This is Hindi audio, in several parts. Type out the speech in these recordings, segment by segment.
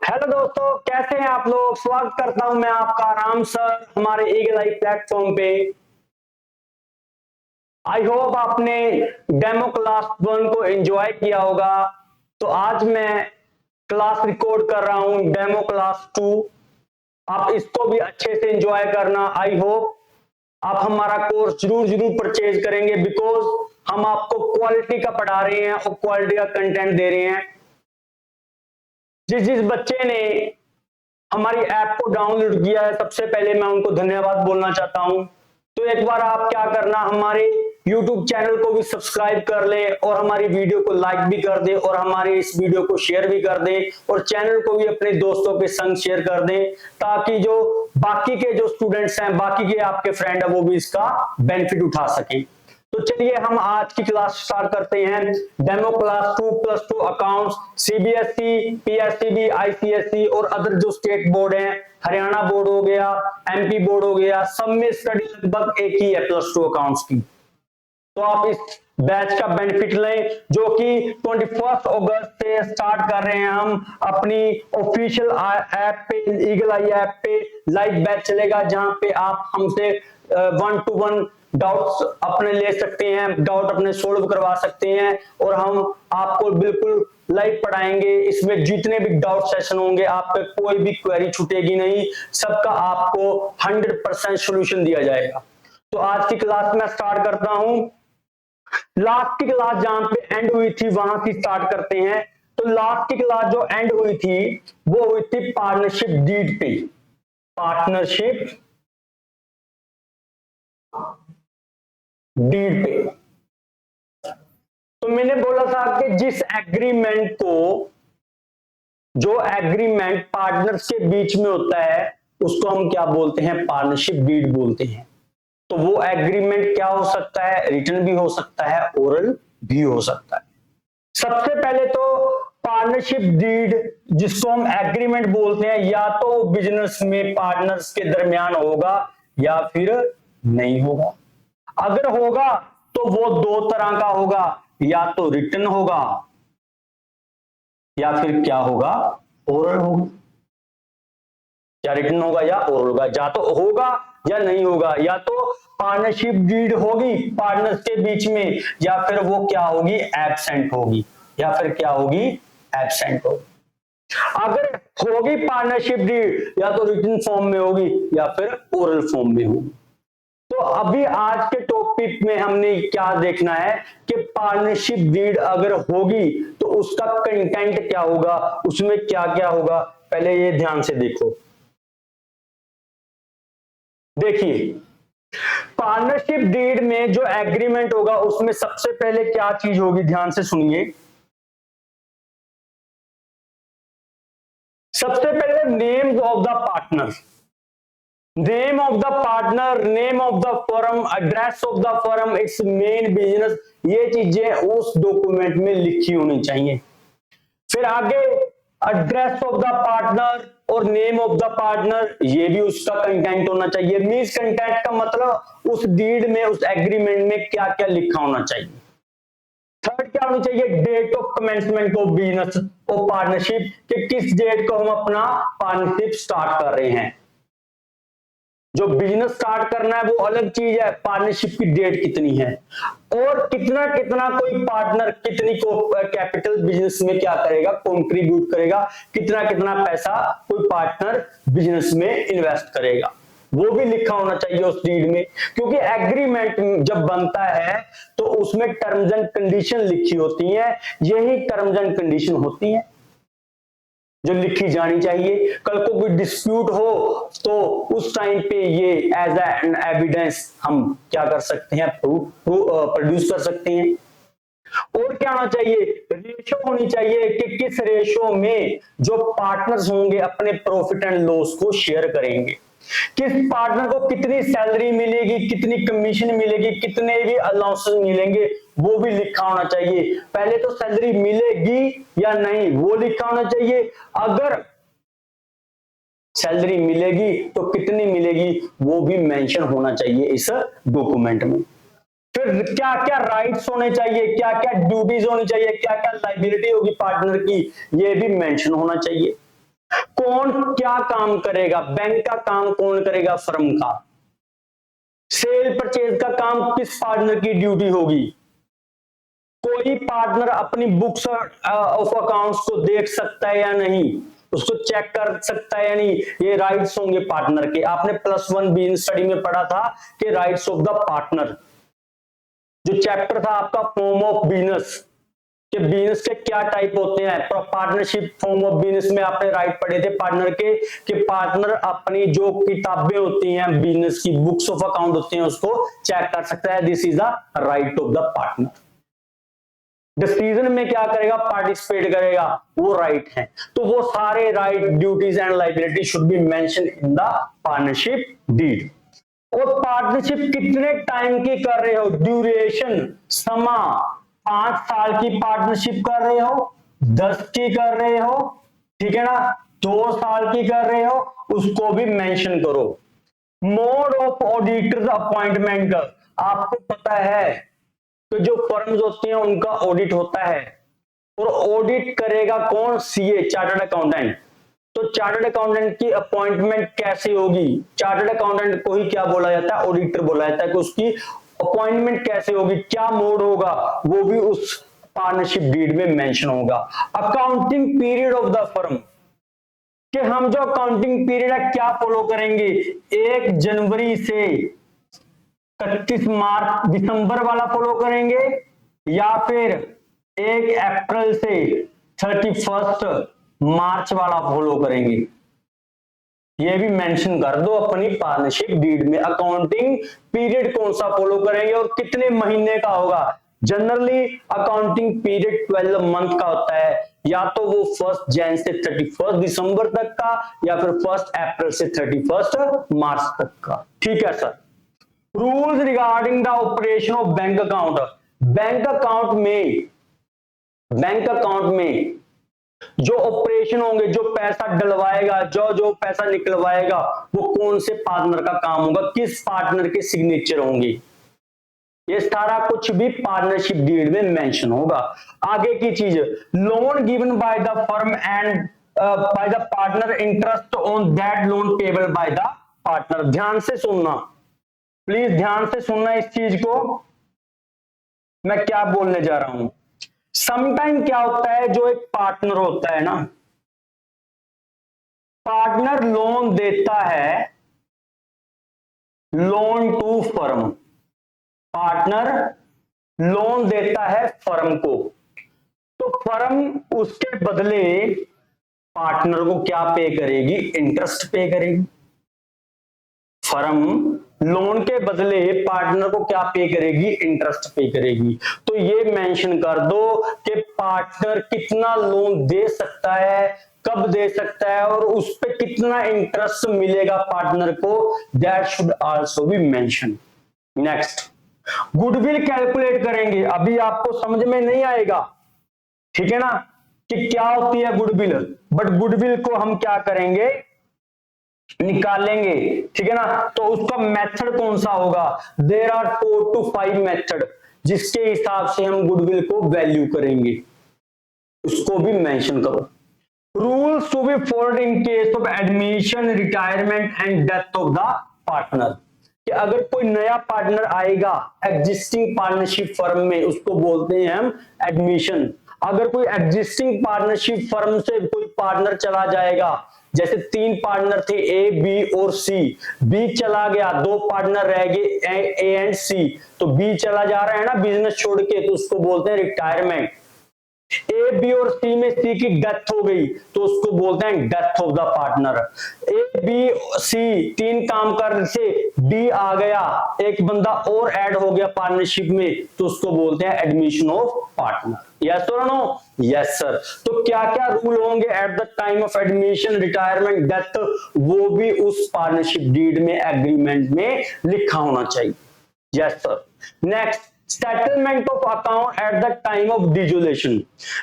हेलो दोस्तों, कैसे हैं आप लोग। स्वागत करता हूं मैं आपका राम सर हमारे ईगल आई प्लेटफॉर्म पे। आई होप आपने डेमो क्लास 1 को एंजॉय किया होगा। तो आज मैं क्लास रिकॉर्ड कर रहा हूं डेमो क्लास 2। आप इसको भी अच्छे से एंजॉय करना। आई होप आप हमारा कोर्स जरूर जरूर परचेज करेंगे, बिकॉज हम आपको क्वालिटी का पढ़ा रहे हैं और क्वालिटी का कंटेंट दे रहे हैं। जिस जिस बच्चे ने हमारी ऐप को डाउनलोड किया है, सबसे पहले मैं उनको धन्यवाद बोलना चाहता हूं। तो एक बार आप क्या करना, हमारे YouTube चैनल को भी सब्सक्राइब कर ले और हमारी वीडियो को लाइक भी कर दे और हमारे इस वीडियो को शेयर भी कर दे और चैनल को भी अपने दोस्तों के संग शेयर कर दें, ताकि जो बाकी के जो स्टूडेंट्स हैं, बाकी के आपके फ्रेंड है, वो भी इसका बेनिफिट उठा सकें। तो चलिए हम आज की क्लास स्टार्ट करते हैं। Demo class 2+2 accounts, CBSE, PSCB, ICSE और अदर जो स्टेट बोर्ड हैं, हरियाणा बोर्ड हो गया, एमपी बोर्ड हो गया, सब में स्टडी लगभग एक ही है +2 अकाउंट्स की। तो आप इस बैच का बेनिफिट लें, जो कि 21 अगस्त से स्टार्ट कर रहे हैं हम अपनी ऑफिशियल ऐप पे, ईगल आई ऐप पे लाइव बैच चलेगा, जहां पे आप हमसे 1-to-1 डाउट्स अपने ले सकते हैं, डाउट अपने सोल्व करवा सकते हैं और हम आपको बिल्कुल लाइव पढ़ाएंगे। इसमें जितने भी डाउट सेशन होंगे, आप पे कोई भी क्वेरी छूटेगी नहीं, सबका आपको 100% सोल्यूशन दिया जाएगा। तो आज की क्लास में स्टार्ट करता हूं। लास्ट की क्लास जहां पे एंड हुई थी वहां से स्टार्ट करते हैं। तो लास्ट की क्लास जो एंड हुई थी वो हुई थी पार्टनरशिप डीड पे। पार्टनरशिप डीड पे तो मैंने बोला था कि जिस एग्रीमेंट को, जो एग्रीमेंट पार्टनर्स के बीच में होता है, उसको हम क्या बोलते हैं, पार्टनरशिप डीड बोलते हैं। तो वो एग्रीमेंट क्या हो सकता है, रिटन भी हो सकता है, ओरल भी हो सकता है। सबसे पहले तो पार्टनरशिप डीड, जिसको हम एग्रीमेंट बोलते हैं, या तो बिजनेस में पार्टनर्स के दरमियान होगा या फिर नहीं होगा। अगर होगा तो वो दो तरह का होगा, या तो रिटन होगा या फिर क्या होगा, ओरल होगा। या रिटन होगा या ओरल होगा, या तो होगा या नहीं होगा। या तो पार्टनरशिप डीड होगी पार्टनर्स के बीच में, या फिर वो क्या होगी, एब्सेंट होगी, या फिर क्या होगी, एब्सेंट होगी। अगर होगी पार्टनरशिप डीड, या तो रिटन फॉर्म में होगी या फिर ओरल फॉर्म में होगी। तो अभी आज के टॉपिक में हमने क्या देखना है कि पार्टनरशिप डीड अगर होगी तो उसका कंटेंट क्या होगा, उसमें क्या क्या होगा। पहले ये ध्यान से देखो, देखिए पार्टनरशिप डीड में जो एग्रीमेंट होगा उसमें सबसे पहले क्या चीज होगी, ध्यान से सुनिए। सबसे पहले names of the partner, name of the partner, name of the firm, address of the firm, it's main business, ये चीजें उस डॉक्यूमेंट में लिखी होनी चाहिए। फिर आगे एड्रेस ऑफ द पार्टनर और नेम ऑफ द पार्टनर, ये भी उसका कंटेंट होना चाहिए। मींस कंटेंट का मतलब उस डीड में, उस एग्रीमेंट में क्या क्या लिखा होना चाहिए। थर्ड क्या होनी चाहिए, date of commencement of business और पार्टनरशिप, कि किस डेट को हम अपना पार्टनरशिप स्टार्ट कर रहे हैं। जो बिजनेस स्टार्ट करना है वो अलग चीज है, पार्टनरशिप की डेट कितनी है, और कितना कितना कोई पार्टनर कितनी को कैपिटल बिजनेस में क्या करेगा, कंट्रीब्यूट करेगा, कितना कितना पैसा कोई पार्टनर बिजनेस में इन्वेस्ट करेगा, वो भी लिखा होना चाहिए उस डीड में। क्योंकि एग्रीमेंट जब बनता है तो उसमें टर्म्स एंड कंडीशन लिखी होती है, यही टर्म्स एंड कंडीशन होती है जो लिखी जानी चाहिए। कल को कोई डिस्प्यूट हो तो उस टाइम पे ये एज एन एविडेंस हम क्या कर सकते हैं, प्रोड्यूस कर सकते हैं। और क्या होना चाहिए, रेशो होनी चाहिए कि किस रेशो में जो पार्टनर्स होंगे अपने प्रॉफिट एंड लॉस को शेयर करेंगे। किस पार्टनर को कितनी सैलरी मिलेगी, कितनी कमीशन मिलेगी, कितने भी अलाउंसेस मिलेंगे, वो भी लिखा होना चाहिए। पहले तो सैलरी मिलेगी या नहीं वो लिखा होना चाहिए, अगर सैलरी मिलेगी तो कितनी मिलेगी वो भी मेंशन होना चाहिए इस डॉक्यूमेंट में। फिर क्या क्या राइट्स होने चाहिए, क्या क्या ड्यूटीज होनी चाहिए, क्या क्या लाइबिलिटी होगी पार्टनर की, ये भी मेंशन होना चाहिए। कौन क्या काम करेगा, बैंक का काम कौन करेगा, फर्म का। सेल परचेज का काम किस पार्टनर की ड्यूटी होगी। कोई पार्टनर अपनी बुक्स ऑफ अकाउंट्स को देख सकता है या नहीं, उसको चेक कर सकता है या नहीं, ये राइट्स होंगे पार्टनर के। आपने +1 बिजनेस स्टडी में पढ़ा था कि राइट्स ऑफ द पार्टनर, जो चैप्टर था आपका फॉर्म ऑफ बिजनेस, कि बिजनेस के क्या टाइप होते हैं। पार्टनरशिप फॉर्म ऑफ बिजनेस में आपने राइट पढ़े थे पार्टनर के, कि पार्टनर अपनी जो किताबें होती हैं बिजनेस की, बुक्स ऑफ अकाउंट होती हैं, उसको चेक कर सकता है। This is the right of the partner. Decision में क्या करेगा, पार्टिसिपेट करेगा, वो राइट है। तो वो सारे right, duties and liability should be mention in the partnership deed. और पार्टनरशिप कितने टाइम की कर रहे हो, ड्यूरेशन, समा, 5 साल की पार्टनरशिप कर रहे हो, 10 की कर रहे हो, ठीक है ना, 2 साल की कर रहे हो, उसको भी मेंशन करो। मोड ऑफ ऑडिटर्स अपॉइंटमेंट, आपको पता है तो जो फर्म्स होती हैं उनका ऑडिट होता है, और ऑडिट करेगा कौन, सीए, चार्टर्ड अकाउंटेंट। तो चार्टर्ड अकाउंटेंट की अपॉइंटमेंट कैसे होगी, चार्टर्ड अकाउंटेंट को ही क्या बोला जाता है, ऑडिटर बोला जाता है, कि उसकी अपॉइंटमेंट कैसे होगी, क्या मोड होगा, वो भी उस पार्टनरशिप डीड में मेंशन होगा। Accounting period of the firm, कि हम जो अकाउंटिंग पीरियड है क्या फॉलो करेंगे, 1 जनवरी से 31 मार्च दिसंबर वाला फॉलो करेंगे, या फिर 1 अप्रैल से 31 मार्च वाला फॉलो करेंगे। ये भी मेंशन कर दो अपनी पार्टनरशिप डीड में, अकाउंटिंग पीरियड कौन सा फॉलो करेंगे और कितने महीने का होगा। जनरली अकाउंटिंग पीरियड 12 मंथ का होता है, या तो वो 1 जनवरी से 31 दिसंबर तक का, या फिर 1 अप्रैल से 31 मार्च तक का। ठीक है sir. Rules regarding the operation of bank account, bank account में जो ऑपरेशन होंगे, जो पैसा डलवाएगा, जो पैसा निकलवाएगा, वो कौन से पार्टनर का काम होगा, किस पार्टनर के सिग्नेचर होंगे, ये सारा कुछ भी पार्टनरशिप डीड में मेंशन होगा। आगे की चीज, loan given by the firm and by the partner, interest on that loan payable by the partner. ध्यान से सुनना, प्लीज ध्यान से सुनना इस चीज को, मैं क्या बोलने जा रहा हूं। समटाइम क्या होता है, जो एक पार्टनर होता है ना, पार्टनर लोन देता है, loan to firm, partner loan देता है फर्म को, तो फर्म उसके बदले पार्टनर को क्या पे करेगी, इंटरेस्ट पे करेगी। फर्म लोन के बदले पार्टनर को क्या पे करेगी, इंटरेस्ट पे करेगी। तो ये मेंशन कर दो कि पार्टनर कितना लोन दे सकता है, कब दे सकता है, और उस पे कितना इंटरेस्ट मिलेगा पार्टनर को, that should also be mention. Next, goodwill calculate करेंगे, अभी आपको समझ में नहीं आएगा, ठीक है ना, कि क्या होती है गुडविल, बट गुडविल को हम क्या करेंगे, निकालेंगे, ठीक है ना। तो उसका मेथड कौन सा होगा, देयर आर 4 to 5 मेथड, जिसके हिसाब से हम गुडविल को वैल्यू करेंगे, उसको भी मेंशन करो। Rules to be followed in case of admission, retirement and death of the partner, कि अगर कोई नया पार्टनर आएगा एग्जिस्टिंग पार्टनरशिप फर्म में, उसको बोलते हैं हम एडमिशन। अगर कोई एग्जिस्टिंग पार्टनरशिप फर्म से कोई पार्टनर चला जाएगा, जैसे 3 पार्टनर थे, ए, बी और सी, बी चला गया, 2 पार्टनर रह गए, ए एंड सी, तो बी चला जा रहा है ना बिजनेस छोड़ के, तो उसको बोलते हैं रिटायरमेंट। ए, बी और सी में सी की डेथ हो गई, तो उसको बोलते हैं death of the partner. A, B, C 3 काम कर से डी आ गया, एक बंदा और ऐड हो गया पार्टनरशिप में, तो उसको बोलते हैं एडमिशन ऑफ पार्टनर। यस और नो, यस सर। तो क्या क्या रूल होंगे eight the time of admission, retirement, death, वो भी उस पार्टनरशिप डीड में, एग्रीमेंट में लिखा होना चाहिए। Yes sir. Next, settlement of account at the time of dissolution.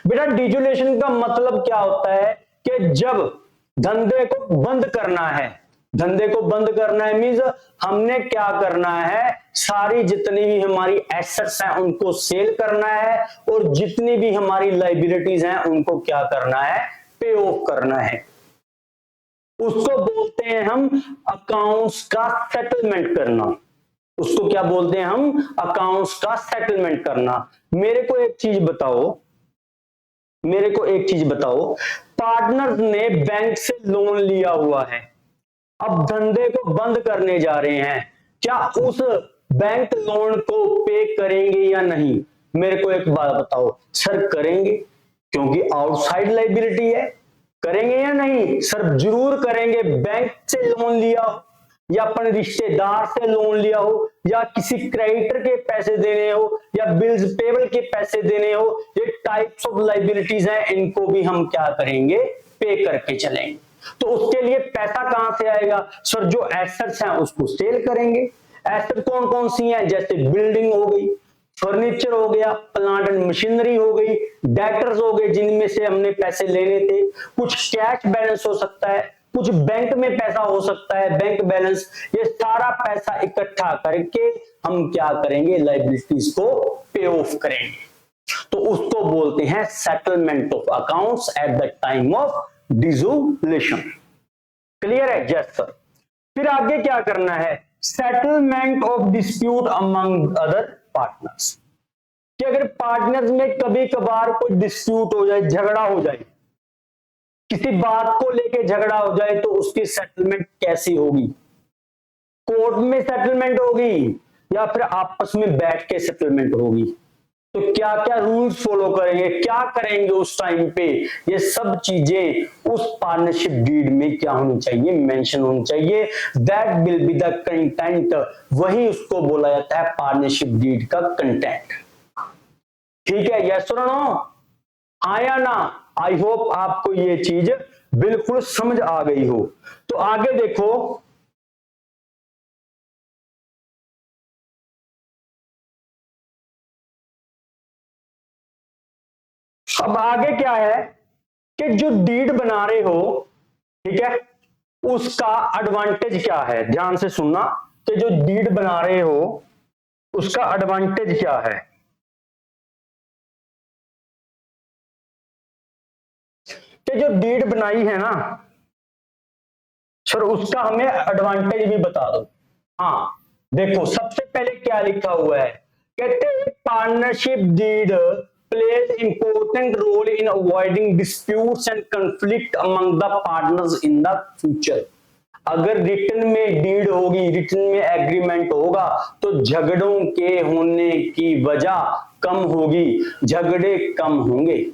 बेटा डिजोलेशन का मतलब क्या होता है, कि जब धंधे को बंद करना है, धंधे को बंद करना है मींस हमने क्या करना है, सारी जितनी भी हमारी एसेट्स हैं उनको सेल करना है, और जितनी भी हमारी लायबिलिटीज हैं उनको क्या करना है, पे ऑफ करना है। उसको बोलते हैं हम अकाउंट्स का सेटलमेंट करना। उसको क्या बोलते हैं हम? अकाउंट्स का सेटलमेंट करना। मेरे को एक चीज बताओ, पार्टनर्स ने बैंक से लोन लिया हुआ है, अब धंधे को बंद करने जा रहे हैं, क्या उस बैंक लोन को पे करेंगे या नहीं? मेरे को एक बात बताओ सर, करेंगे, क्योंकि आउटसाइड लाइबिलिटी है। करेंगे या नहीं? सर जरूर करेंगे। बैंक से लोन लिया हो या अपने रिश्तेदार से लोन लिया हो या किसी क्रेडिटर के पैसे देने हो या बिल्स पेबल के पैसे देने हो, ये टाइप्स ऑफ लाइबिलिटीज हैं, इनको भी हम क्या करेंगे? पे करके चलेंगे। तो उसके लिए पैसा कहां से आएगा? सर जो एसेट्स हैं उसको सेल करेंगे। एसेट कौन कौन सी हैं? जैसे बिल्डिंग हो गई, फर्नीचर हो गया, प्लांट एंड मशीनरी हो गई, डेटर्स हो गए जिनमें से हमने पैसे लेने थे, कुछ कैश बैलेंस हो सकता है, कुछ बैंक में पैसा हो सकता है, बैंक बैलेंस। ये सारा पैसा इकट्ठा करके हम क्या करेंगे? लायबिलिटीज को पे ऑफ करेंगे। तो उसको बोलते हैं settlement of accounts at the time of dissolution. Clear है? Yes sir. फिर आगे क्या करना है? Settlement of dispute among other partners. कि अगर पार्टनर्स में कभी कभार कोई डिस्प्यूट हो जाए, झगड़ा हो जाए, किसी बात को लेके झगड़ा हो जाए, तो उसकी सेटलमेंट कैसी होगी? कोर्ट में सेटलमेंट होगी या फिर आपस में बैठ के सेटलमेंट होगी? तो क्या क्या रूल्स फॉलो करेंगे, क्या करेंगे उस टाइम पे, ये सब चीजें उस पार्टनरशिप डीड में क्या होनी चाहिए? मेंशन होनी चाहिए। That will be the content. वही उसको बोला जाता है पार्टनरशिप डीड का कंटेंट। ठीक है? यस और नो? हाँ या ना? आई होप आपको ये चीज बिल्कुल समझ आ गई हो। तो आगे देखो, अब आगे क्या है कि जो डीड बना रहे हो, ठीक है, उसका एडवांटेज क्या है? ध्यान से सुनना कि जो डीड बना रहे हो उसका एडवांटेज क्या है। कि जो डीड बनाई है ना सर, उसका हमें एडवांटेज भी बता दो। हाँ देखो, सबसे पहले क्या लिखा हुआ है? कहते हैं partnership deed plays important role in avoiding disputes and conflict among the partners in the future। अगर रिटन में डीड होगी, रिटन में एग्रीमेंट होगा, तो झगड़ों के होने की वजह कम होगी, झगड़े कम होंगे।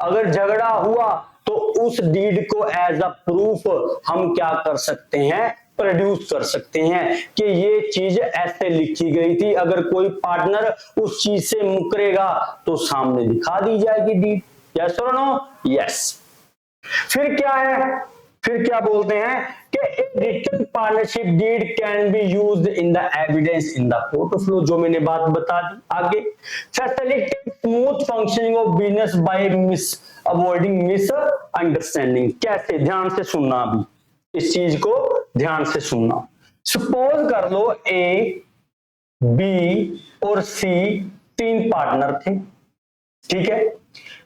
अगर झगड़ा हुआ तो उस डीड को एज अ प्रूफ हम क्या कर सकते हैं? प्रोड्यूस कर सकते हैं कि ये चीज ऐसे लिखी गई थी। अगर कोई पार्टनर उस चीज से मुकरेगा तो सामने दिखा दी जाएगी डीड। यस और नो? यस। फिर क्या है? फिर क्या बोलते हैं कि written partnership deed can be used in the evidence in the court of law. जो मैंने बात बता दी। आगे, facilitate smooth functioning of business by avoiding misunderstanding. कैसे? ध्यान से सुनना, अभी इस चीज को ध्यान से सुनना। सपोज कर लो ए, बी और सी तीन पार्टनर थे, ठीक है।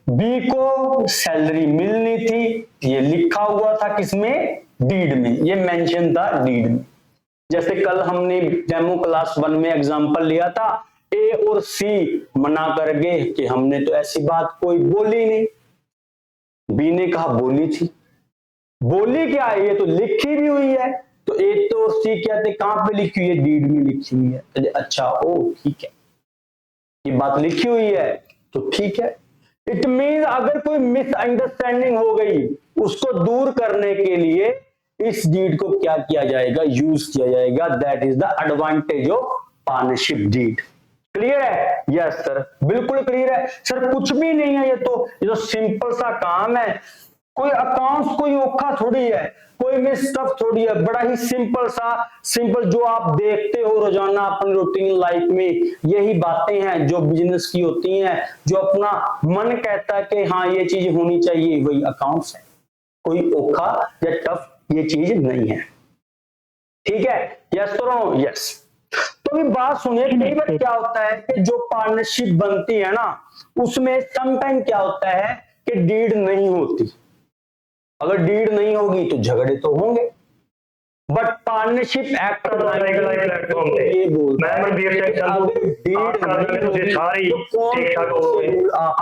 बी को सैलरी मिलनी थी, ये लिखा हुआ था किसमें? डीड में, ये मेंशन था डीड में। जैसे कल हमने डेमो क्लास 1 में एग्जांपल लिया था, ए और सी मना कर गए कि हमने तो ऐसी बात कोई बोली नहीं। बी ने कहा बोली थी। बोली क्या है? ये तो लिखी भी हुई है। तो ए तो और सी क्या थे? कहां पे लिखी हुई है? डीड में लिखी हुई है। तो अच्छा, ओ ठीक है, ये बात लिखी हुई है तो ठीक है। इट मीन अगर कोई मिसअंडरस्टैंडिंग हो गई, उसको दूर करने के लिए इस डीड को क्या किया जाएगा? यूज किया जाएगा। That is the advantage of partnership deed. Clear है? यस सर, बिल्कुल क्लियर है सर। कुछ भी नहीं है, ये तो सिंपल सा काम है। कोई अकाउंट्स कोई औखा थोड़ी है, कोई में स्टफ थोड़ी है, बड़ा ही सिंपल सा, सिंपल जो आप देखते हो रोजाना अपनी रूटीन लाइफ में, यही बातें हैं जो बिजनेस की होती हैं, जो अपना मन कहता है कि हाँ ये चीज होनी चाहिए, वही अकाउंट्स है। कोई औखा या टफ ये चीज नहीं है। ठीक है? यस तो नो? यस। तो भी बात सुनिए, कई बार क्या होता है कि जो पार्टनरशिप बनती है ना, उसमें समटाइम क्या होता है कि डीड नहीं होती। अगर डीड नहीं होगी तो झगड़े तो होंगे, बट पार्टनरशिप एक्ट प्लेटफॉर्म पे ये बोलता मैं मनवीर सिंह संधू डीड ਤੁਸੀਂ ਸਾਰੀ ਠੀਕ ਠਾਕ ਹੋਵੋਗੇ।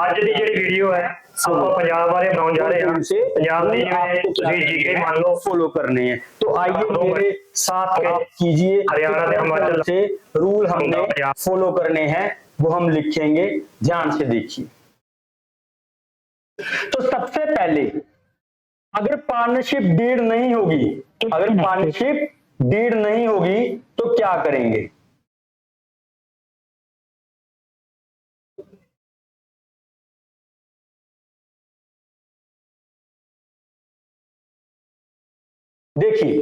ਅੱਜ ਦੀ ਜਿਹੜੀ ਵੀਡੀਓ ਹੈ ਆਪਾਂ पंजाब बारे बनाने जा रहे हैं। पंजाब ਦੀ जिवें ਤੁਸੀਂ जीके मान लो फॉलो करने हैं, तो आइए मेरे साथ आप कीजिए। हरियाणा से हिमाचल से रूल हमने फॉलो करने हैं वो हम लिखेंगे, ध्यान से देखिए। तो सबसे पहले अगर पार्टनरशिप डीड नहीं होगी, अगर पार्टनरशिप डीड नहीं होगी तो क्या करेंगे? देखिए,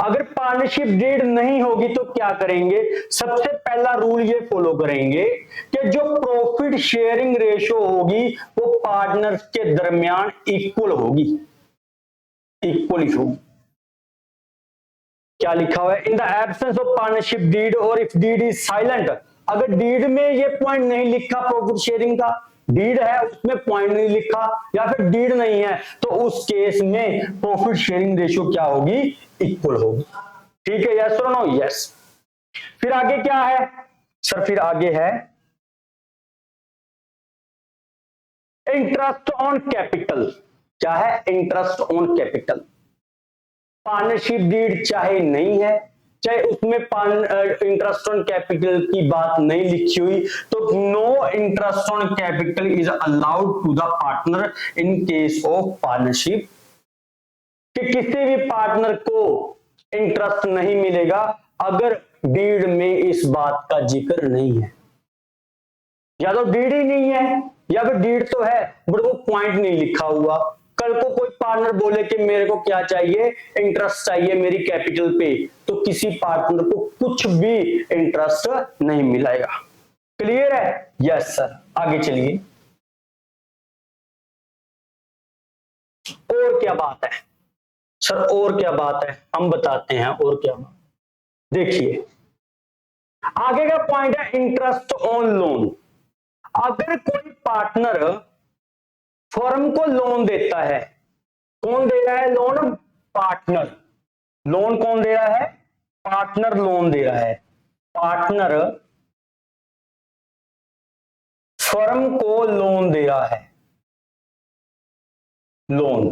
अगर पार्टनरशिप डीड नहीं होगी तो क्या करेंगे? सबसे पहला रूल ये फॉलो करेंगे कि जो प्रॉफिट शेयरिंग रेशो होगी वो पार्टनर्स के दरमियान इक्वल होगी, इक्वल ही होगी। क्या लिखा हुआ है? In the absence of partnership deed और इफ डीड इज साइलेंट। अगर डीड में ये पॉइंट नहीं लिखा प्रॉफिट शेयरिंग का, डीड है उसमें पॉइंट नहीं लिखा या फिर डीड नहीं है, तो उस केस में प्रॉफिट शेयरिंग रेशियो क्या होगी? इक्वल होगी। ठीक है, यस और नो? यस। फिर आगे क्या है सर? फिर आगे है इंटरेस्ट ऑन कैपिटल। क्या है? Interest on capital. Partnership deed चाहे नहीं है, चाहे उसमें इंटरेस्ट ऑन कैपिटल की बात नहीं लिखी हुई, तो no interest on capital is allowed to the partner in case of partnership. कि किसी भी पार्टनर को इंटरेस्ट नहीं मिलेगा अगर डीड में इस बात का जिक्र नहीं है। या तो डीड ही नहीं है या फिर डीड तो है बट वो पॉइंट नहीं लिखा हुआ। कल को कोई पार्टनर बोले कि मेरे को क्या चाहिए? इंटरेस्ट चाहिए मेरी कैपिटल पे, तो किसी पार्टनर को कुछ भी इंटरेस्ट नहीं मिलेगा। क्लियर है? Yes sir. आगे चलिए, और क्या बात है सर? और क्या बात है हम बताते हैं। और क्या बात? देखिए, आगे का पॉइंट है इंटरेस्ट ऑन लोन। अगर कोई पार्टनर फर्म को लोन देता है, कौन दे रहा है लोन? पार्टनर। लोन कौन दे रहा है? पार्टनर लोन दे रहा है। पार्टनर फर्म को लोन दे रहा है। लोन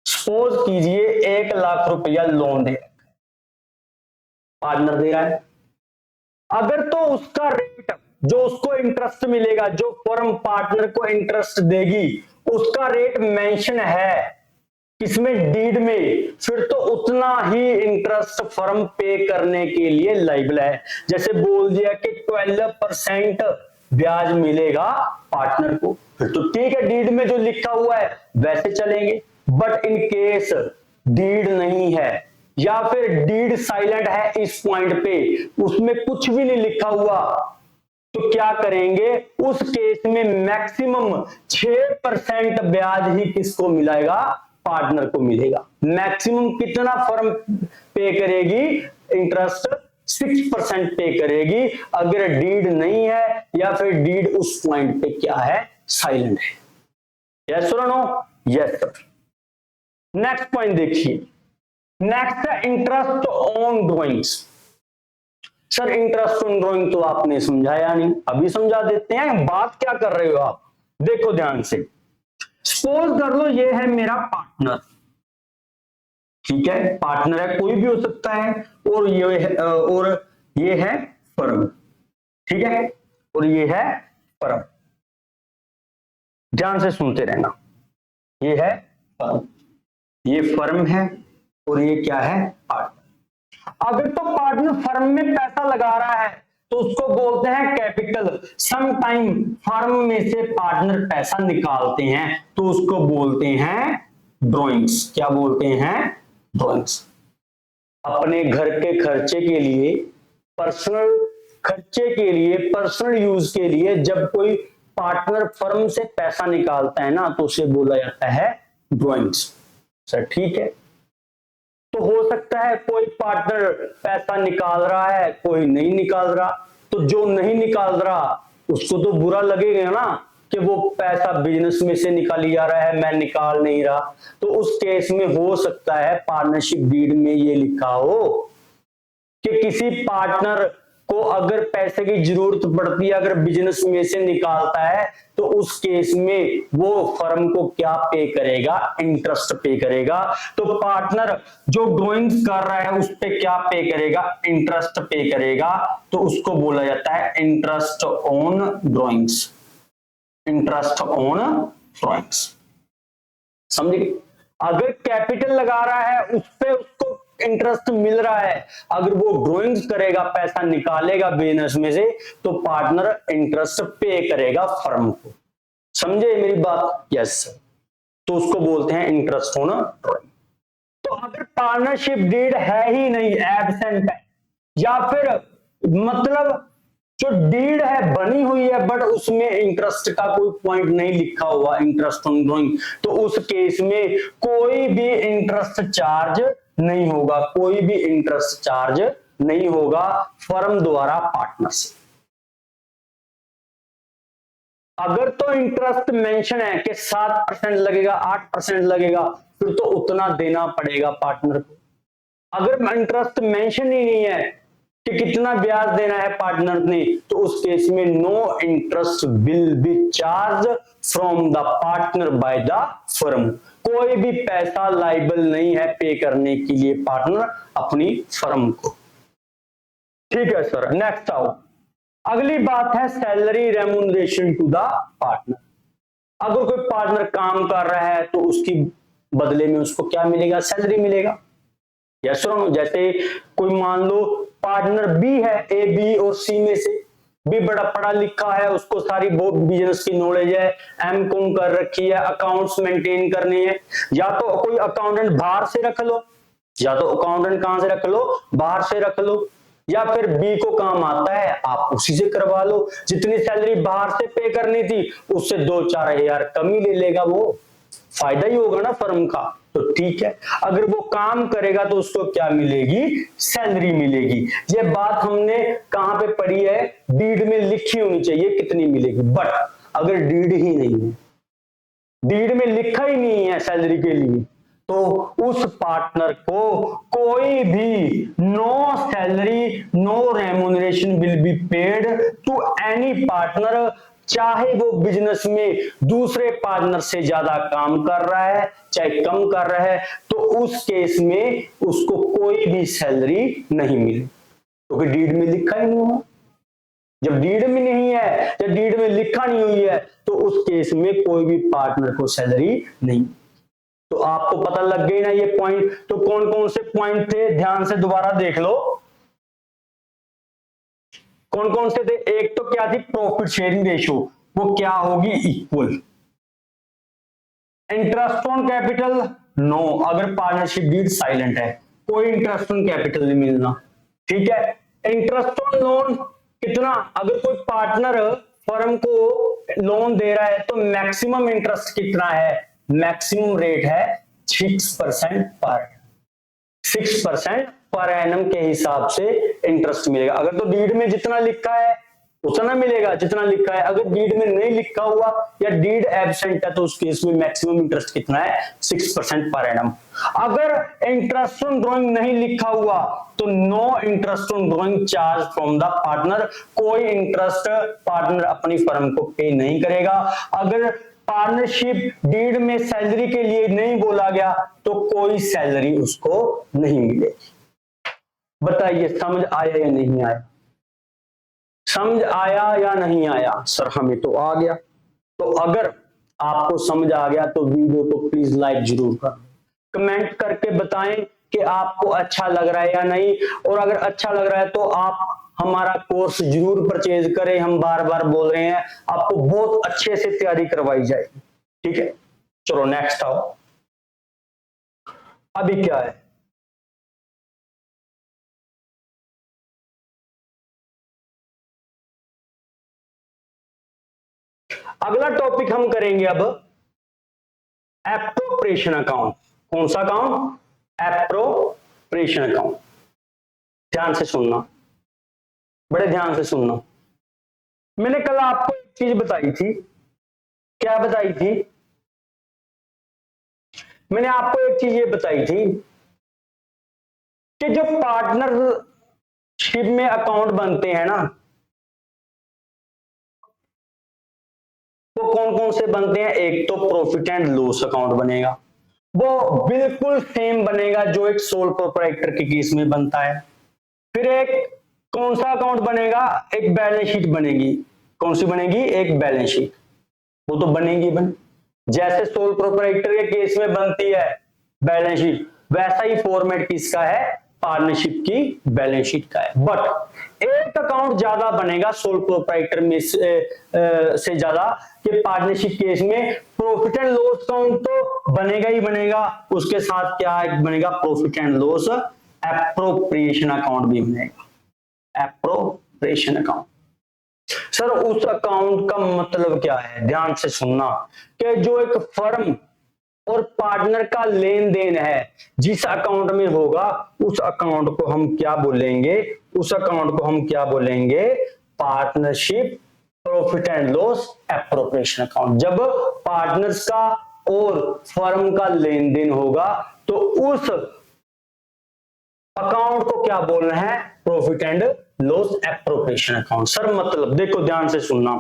सपोज कीजिए 1 लाख रुपया लोन दे रहा है, पार्टनर दे रहा है। अगर तो उसका रेट जो उसको इंटरेस्ट मिलेगा, जो फर्म पार्टनर को इंटरेस्ट देगी, उसका रेट मेंशन है किसमें? डीड में। फिर तो उतना ही इंटरेस्ट फर्म पे करने के लिए लायबल है। जैसे बोल दिया कि 12% ब्याज मिलेगा पार्टनर को, फिर तो ठीक है, डीड में जो लिखा हुआ है वैसे चलेंगे। बट इन केस डीड नहीं है या फिर डीड साइलेंट है इस पॉइंट पे, उसमें कुछ भी नहीं लिखा हुआ, तो क्या करेंगे? उस केस में मैक्सिमम 6% ब्याज ही किसको मिलेगा? पार्टनर को मिलेगा। मैक्सिमम कितना फर्म पे करेगी? इंटरेस्ट 6% पे करेगी अगर डीड नहीं है या फिर डीड उस पॉइंट पे क्या है? साइलेंट है। यस और no? Yes sir. Next point देखिए, नेक्स्ट है interest on drawings. Sir interest on drawing तो आपने समझाया नहीं, अभी समझा देते हैं। बात क्या कर रहे हो आप? देखो ध्यान से, सपोज कर लो ये है मेरा पार्टनर, ठीक है, पार्टनर है, कोई भी हो सकता है, और ये है फर्म, ठीक है, और ये है फर्म। ध्यान से सुनते रहना, ये है फर्म, ये फर्म है और ये क्या है? पार्टनर। अगर तो पार्टनर फर्म में पैसा लगा रहा है तो उसको बोलते हैं कैपिटल। सम टाइम फर्म में से पार्टनर पैसा निकालते हैं तो उसको बोलते हैं ड्रॉइंग्स। क्या बोलते हैं? ड्रॉइंग्स। अपने घर के खर्चे के लिए, पर्सनल खर्चे के लिए, पर्सनल यूज के लिए जब कोई पार्टनर फर्म से पैसा निकालता है ना तो उसे बोला जाता है ड्रॉइंग्स। सर ठीक है, तो हो सकता है कोई पार्टनर पैसा निकाल रहा है, कोई नहीं निकाल रहा, तो जो नहीं निकाल रहा उसको तो बुरा लगेगा ना, कि वो पैसा बिजनेस में से निकाल जा रहा है, मैं निकाल नहीं रहा, तो उस केस में हो सकता है पार्टनरशिप डीड में ये लिखा हो कि किसी पार्टनर को अगर पैसे की जरूरत पड़ती है, अगर बिजनेस में से निकालता है, तो उस केस में वो फर्म को क्या पे करेगा, इंटरेस्ट पे करेगा। तो पार्टनर जो ड्राइंग्स कर रहा है उस पे क्या पे करेगा, इंटरेस्ट पे करेगा। तो उसको बोला जाता है interest on drawings, interest on drawings. समझिए, अगर कैपिटल लगा रहा है उस पे उसको इंटरेस्ट मिल रहा है, अगर वो ड्राइंग्स करेगा, पैसा निकालेगा बिजनेस में से, तो पार्टनर इंटरेस्ट पे करेगा फर्म को। समझे मेरी बात? Yes sir. तो उसको बोलते हैं इंटरेस्ट ऑन ड्राइंग। तो अगर पार्टनरशिप डीड है ही नहीं, एब्सेंट है, या फिर मतलब जो डीड है बनी हुई है बट उसमें इंटरेस्ट का कोई पॉइंट नहीं लिखा हुआ, इंटरेस्ट ऑन ड्राइंग, तो उस केस में कोई भी इंटरेस्ट चार्ज नहीं होगा, कोई भी इंटरेस्ट चार्ज नहीं होगा फर्म द्वारा पार्टनर से। अगर तो इंटरेस्ट मेंशन है कि 7% लगेगा, 8% लगेगा, फिर तो उतना देना पड़ेगा पार्टनर को। अगर इंटरेस्ट मेंशन ही नहीं है कि कितना ब्याज देना है पार्टनर ने, तो उस केस में no interest will be charge from the partner by the firm. कोई भी पैसा लाइबल नहीं है पे करने के लिए पार्टनर अपनी फर्म को। ठीक है सर, नेक्स्ट आओ। अगली बात है salary remuneration to the partner. अगर कोई पार्टनर काम कर रहा है तो उसकी बदले में उसको क्या मिलेगा, सैलरी मिलेगा। यस और नो? जैसे कोई मान लो पार्टनर बी है, ए बी और सी में से भी बड़ा पढ़ा लिखा है, उसको सारी बिजनेस की नॉलेज है, एमकॉम कर रखी है, अकाउंट्स मेंटेन करने हैं, या तो कोई अकाउंटेंट बाहर से रख लो, या तो अकाउंटेंट कहां से रख लो, बाहर से रख लो, या फिर बी को काम आता है आप उसी से करवा लो। जितनी सैलरी बाहर से पे करनी थी उससे 2-4 हजार कम ही ले लेगा, वो फायदा ही होगा ना फर्म का। तो ठीक है, अगर वो काम करेगा तो उसको क्या मिलेगी, सैलरी मिलेगी। ये बात हमने कहां पे पढ़ी है, डीड में लिखी होनी चाहिए कितनी मिलेगी। बट अगर डीड ही नहीं है, डीड में लिखा ही नहीं है सैलरी के लिए, तो उस पार्टनर को कोई भी no salary, no remuneration will be paid to any partner, चाहे वो बिजनेस में दूसरे पार्टनर से ज्यादा काम कर रहा है चाहे कम कर रहा है, तो उस केस में उसको कोई भी सैलरी नहीं मिले, क्योंकि डीड में लिखा ही नहीं हुआ। जब डीड में नहीं है, जब डीड में लिखा नहीं हुई है, तो उस केस में कोई भी पार्टनर को सैलरी नहीं। तो आपको पता लग गई ना ये पॉइंट। तो कौन कौन से पॉइंट थे, ध्यान से दोबारा देख लो, कौन कौन से थे। एक तो क्या थी, प्रॉफिट शेयरिंग रेशियो, वो क्या होगी, equal. Interest on capital no, अगर पार्टनरशिप डीड साइलेंट है, कोई इंटरेस्ट ऑन कैपिटल नहीं मिलना। ठीक है, इंटरेस्ट ऑन लोन कितना, अगर कोई पार्टनर फर्म को लोन दे रहा है तो मैक्सिमम इंटरेस्ट कितना है, मैक्सिमम रेट है 6% पर 6% पर एनम के हिसाब से इंटरेस्ट मिलेगा। अगर तो डीड में जितना लिखा है उतना मिलेगा जितना लिखा है, अगर डीड में नहीं लिखा हुआ या डीड एब्सेंट है तो उस केस में मैक्सिमम इंटरेस्ट कितना है, 6% पर एनम। अगर इंटरेस्ट ऑन ड्राइंग नहीं लिखा हुआ तो no interest on drawing charge from the partner, कोई इंटरेस्ट पार्टनर अपनी फर्म को पे नहीं करेगा। अगर पार्टनरशिप डीड में सैलरी के लिए नहीं बोला गया तो कोई सैलरी उसको नहीं मिलेगी। बताइए समझ आया या नहीं आया, समझ आया या नहीं आया? सर हमें तो आ गया। तो अगर आपको समझ आ गया तो वीडियो को प्लीज लाइक जरूर कर, कमेंट करके बताएं कि आपको अच्छा लग रहा है या नहीं, और अगर अच्छा लग रहा है तो आप हमारा कोर्स जरूर परचेज करें। हम बार बार बोल रहे हैं, आपको बहुत अच्छे से तैयारी करवाई जाएगी। ठीक है, चलो नेक्स्ट आओ। अभी क्या है, अगला टॉपिक हम करेंगे अब एप्रोप्रिएशन अकाउंट। कौन सा अकाउंट, एप्रोप्रिएशन अकाउंट। ध्यान से सुनना, बड़े ध्यान से सुनना। मैंने कल आपको एक चीज बताई थी क्या बताई थी? मैंने आपको एक चीज ये बताई थी कि जो पार्टनरशिप में अकाउंट बनते हैं ना, वो कौन कौन से बनते हैं? एक तो प्रॉफिट एंड लॉस अकाउंट बनेगा, वो बिल्कुल सेम बनेगा जो एक सोल प्रोप्राइटर के केस में बनता है। फिर एक कौन सा अकाउंट बनेगा? एक बैलेंस शीट बनेगी। कौन सी बनेगी? एक बैलेंस शीट। वो तो बनेगी जैसे सोल प्रोप्राइटर के केस में बनती है बैलेंस शीट, वैसा ही फॉर्मेट किसका है? पार्टनरशिप की बैलेंस शीट का है। बट एक अकाउंट ज्यादा बनेगा सोल प्रोप्राइटर में से ज्यादा कि पार्टनरशिप केस में प्रॉफिट एंड लॉस अकाउंट तो बनेगा ही बनेगा, उसके साथ क्या बनेगा? Profit and loss appropriation account भी बनेगा। Appropriation account. सर उस अकाउंट का मतलब क्या है? ध्यान से सुनना कि जो एक फर्म और पार्टनर का लेन देन है जिस अकाउंट में होगा, उस अकाउंट को हम क्या बोलेंगे? उस अकाउंट को हम क्या बोलेंगे? Partnership profit and loss appropriation account. जब पार्टनर्स का और फर्म का लेन देन होगा तो उस अकाउंट को क्या बोलना है? Profit and loss appropriation account. Sir मतलब देखो ध्यान से सुनना,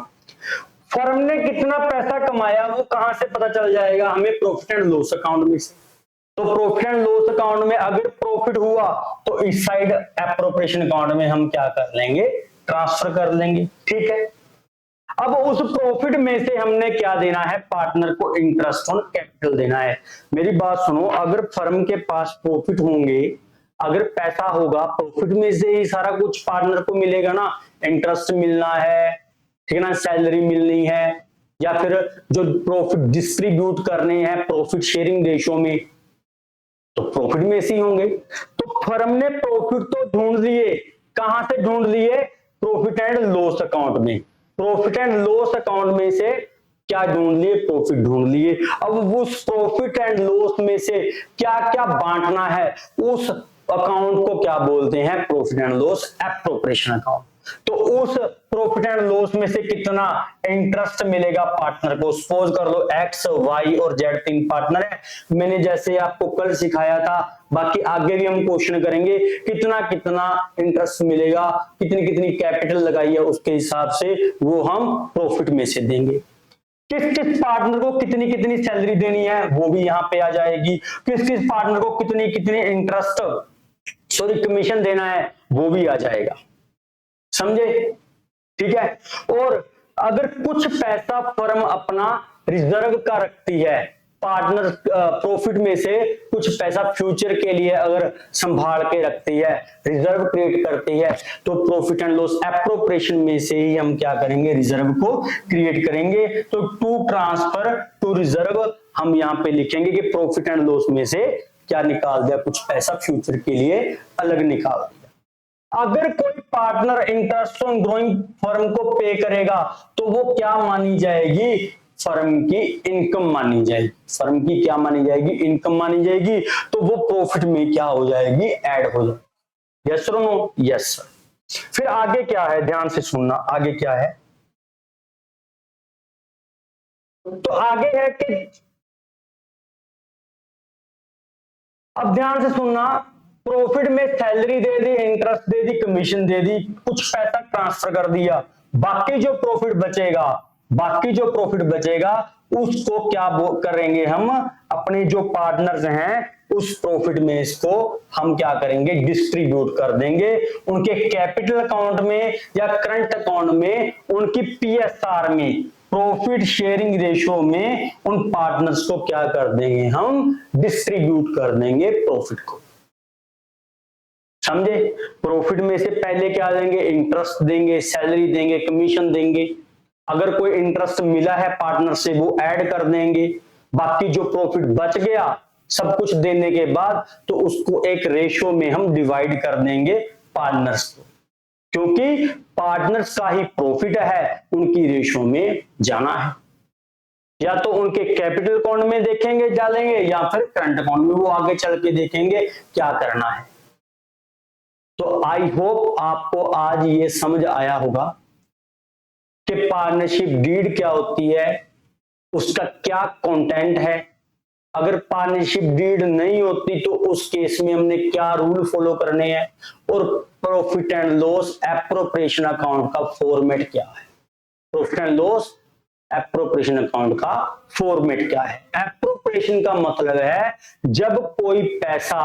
फर्म ने कितना पैसा कमाया वो कहां से पता चल जाएगा? हमें प्रॉफिट एंड लॉस अकाउंट में से। तो प्रॉफिट एंड लॉस अकाउंट में अगर प्रॉफिट हुआ तो इस साइड एप्रोप्रिएशन अकाउंट में हम क्या कर लेंगे? ट्रांसफर कर लेंगे। ठीक है, अब उस प्रॉफिट में से हमने क्या देना है? पार्टनर को इंटरेस्ट ऑन कैपिटल देना है। मेरी बात सुनो, अगर फर्म के पास प्रॉफिट होंगे, अगर पैसा होगा, प्रॉफिट में से ही सारा कुछ पार्टनर को मिलेगा ना। इंटरेस्ट मिलना है, ठीक है ना, सैलरी मिलनी है, या फिर जो प्रॉफिट डिस्ट्रीब्यूट करने हैं प्रॉफिट शेयरिंग रेशियो में, तो प्रॉफिट में से ही होंगे। तो फर्म ने प्रॉफिट तो ढूंढ लिए, कहां से ढूंढ लिए? प्रॉफिट एंड लॉस अकाउंट में। प्रॉफिट एंड लॉस अकाउंट में से क्या ढूंढ लिए? प्रॉफिट ढूंढ लिए। अब उस प्रॉफिट एंड लॉस में से क्या क्या बांटना है, उस अकाउंट को क्या बोलते हैं? Profit and loss appropriation account. तो उस प्रॉफिट एंड लॉस में से कितना इंटरेस्ट मिलेगा पार्टनर को? सपोज कर लो एक्स वाई और जेड तीन पार्टनर है। मैंने जैसे आपको कल सिखाया था, बाकी आगे भी हम क्वेश्चन करेंगे, कितना कितना इंटरेस्ट मिलेगा, कितनी कितनी कैपिटल लगाई है, उसके हिसाब से वो हम प्रॉफिट में से देंगे। किस किस पार्टनर को कितनी कितनी सैलरी देनी है वो भी यहाँ पे आ जाएगी। किस किस पार्टनर को कितनी कितनी इंटरेस्ट कमीशन देना है वो भी आ जाएगा। समझे? ठीक है। और अगर कुछ पैसा फर्म अपना रिजर्व का रखती है, पार्टनर प्रॉफिट में से कुछ पैसा फ्यूचर के लिए अगर संभाल के रखती है, रिजर्व क्रिएट करती है, तो प्रॉफिट एंड लॉस एप्रोप्रिएशन में से ही हम क्या करेंगे? रिजर्व को क्रिएट करेंगे। तो टू ट्रांसफर टू रिजर्व हम यहाँ पे लिखेंगे कि प्रॉफिट एंड लॉस में से क्या निकाल दिया? कुछ पैसा फ्यूचर के लिए अलग निकाल दिया। अगर कोई partner interest on growing firm को पे करेगा तो वो क्या मानी जाएगी? फर्म की इनकम मानी जाएगी। फर्म की क्या मानी जाएगी? इनकम मानी जाएगी। तो वो प्रॉफिट में क्या हो जाएगी? ऐड हो जाएगी। यस और नो? Yes sir. फिर आगे क्या है? ध्यान से सुनना, आगे क्या है? तो आगे है कि अब ध्यान से सुनना, प्रॉफिट में सैलरी दे दी, इंटरेस्ट दे दी, कमीशन दे दी, कुछ पैसा ट्रांसफर कर दिया, बाकी जो प्रॉफिट बचेगा उसको क्या करेंगे? हम अपने जो पार्टनर्स हैं उस प्रॉफिट में इसको हम क्या करेंगे? डिस्ट्रीब्यूट कर देंगे उनके कैपिटल अकाउंट में या करंट अकाउंट में, उनकी पीएसआर में, प्रॉफिट शेयरिंग रेशियो में उन पार्टनर्स को क्या कर देंगे? हम डिस्ट्रीब्यूट कर देंगे प्रॉफिट को। समझे? प्रॉफिट में से पहले क्या देंगे? इंटरेस्ट देंगे, सैलरी देंगे, कमीशन देंगे। अगर कोई इंटरेस्ट मिला है पार्टनर से वो ऐड कर देंगे। बाकी जो प्रॉफिट बच गया सब कुछ देने के बाद तो उसको एक रेशियो में हम डिवाइड कर देंगे पार्टनर्स को, क्योंकि पार्टनर्स का ही प्रॉफिट है, उनकी रेशियो में जाना है। या तो उनके कैपिटल अकाउंट में देखेंगे डालेंगे, या फिर करंट अकाउंट में, वो आगे चल के देखेंगे क्या करना है। तो आई होप आपको आज ये समझ आया होगा कि पार्टनरशिप डीड क्या होती है, उसका क्या कंटेंट है, अगर पार्टनरशिप डीड नहीं होती तो उस केस में हमने क्या रूल फॉलो करने हैं, और profit and loss appropriation account का फॉर्मेट क्या है। Profit and loss appropriation account का फॉर्मेट क्या है। एप्रोप्रिएशन का मतलब है जब कोई पैसा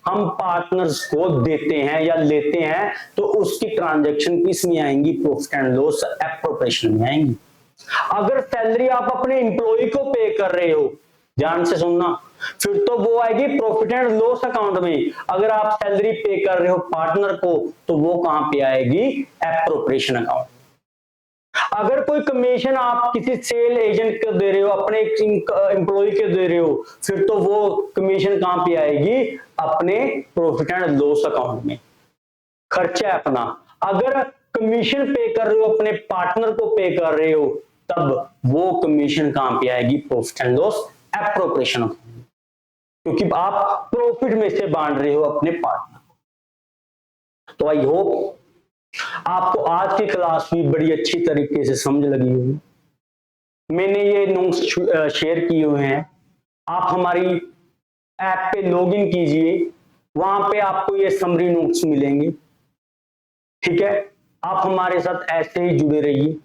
हम पार्टनर्स को देते हैं या लेते हैं तो उसकी ट्रांजैक्शन किस में आएंगी, प्रॉफिट एंड लॉस एप्रोप्रिएशन में आएंगी। अगर सैलरी आप अपने एम्प्लॉय को पे कर रहे हो, ध्यान से सुनना, फिर तो वो आएगी प्रॉफिट एंड लॉस अकाउंट में। अगर आप सैलरी पे कर रहे हो पार्टनर को तो वो कहां पे आएगी, एप्रोप्रिएशन अकाउंट। अगर कोई कमीशन आप किसी सेल एजेंट को दे रहे हो, अपने एम्प्लॉय के दे रहे हो, फिर तो वो कमीशन कहां पे आएगी, अपने प्रॉफिट एंड लॉस अकाउंट में। खर्चा है अपना। अगर कमीशन पे कर रहे हो, अपने पार्टनर को पे कर रहे हो, तब वो कमीशन कहां पे आएगी, profit and loss appropriation account, क्योंकि आप प्रॉफिट में से बांट रहे हो अपने पार्टनर को। तो आई होप आपको आज की क्लास भी बड़ी अच्छी तरीके से समझ लगी होगी। मैंने ये नोट्स शेयर किए हुए हैं, आप हमारी ऐप पे लॉगिन कीजिए, वहां पे आपको ये समरी नोट्स मिलेंगे। ठीक है, आप हमारे साथ ऐसे ही जुड़े रहिए,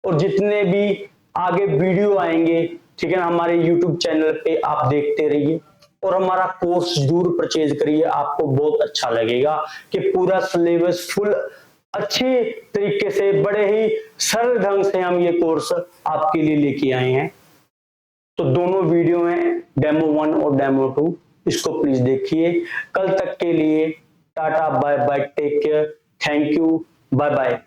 और जितने भी आगे वीडियो आएंगे, ठीक है ना, हमारे YouTube चैनल पे आप देखते रहिए, और हमारा कोर्स जरूर परचेज करिए। आपको बहुत अच्छा लगेगा कि पूरा सिलेबस फुल अच्छी तरीके से, बड़े ही सरल ढंग से हम ये कोर्स आपके लिए लेके आए हैं। तो दोनों वीडियो हैं, डेमो 1 और डेमो 2, इसको प्लीज देखिए। कल तक के लिए tata, bye bye, take care, thank you, bye bye.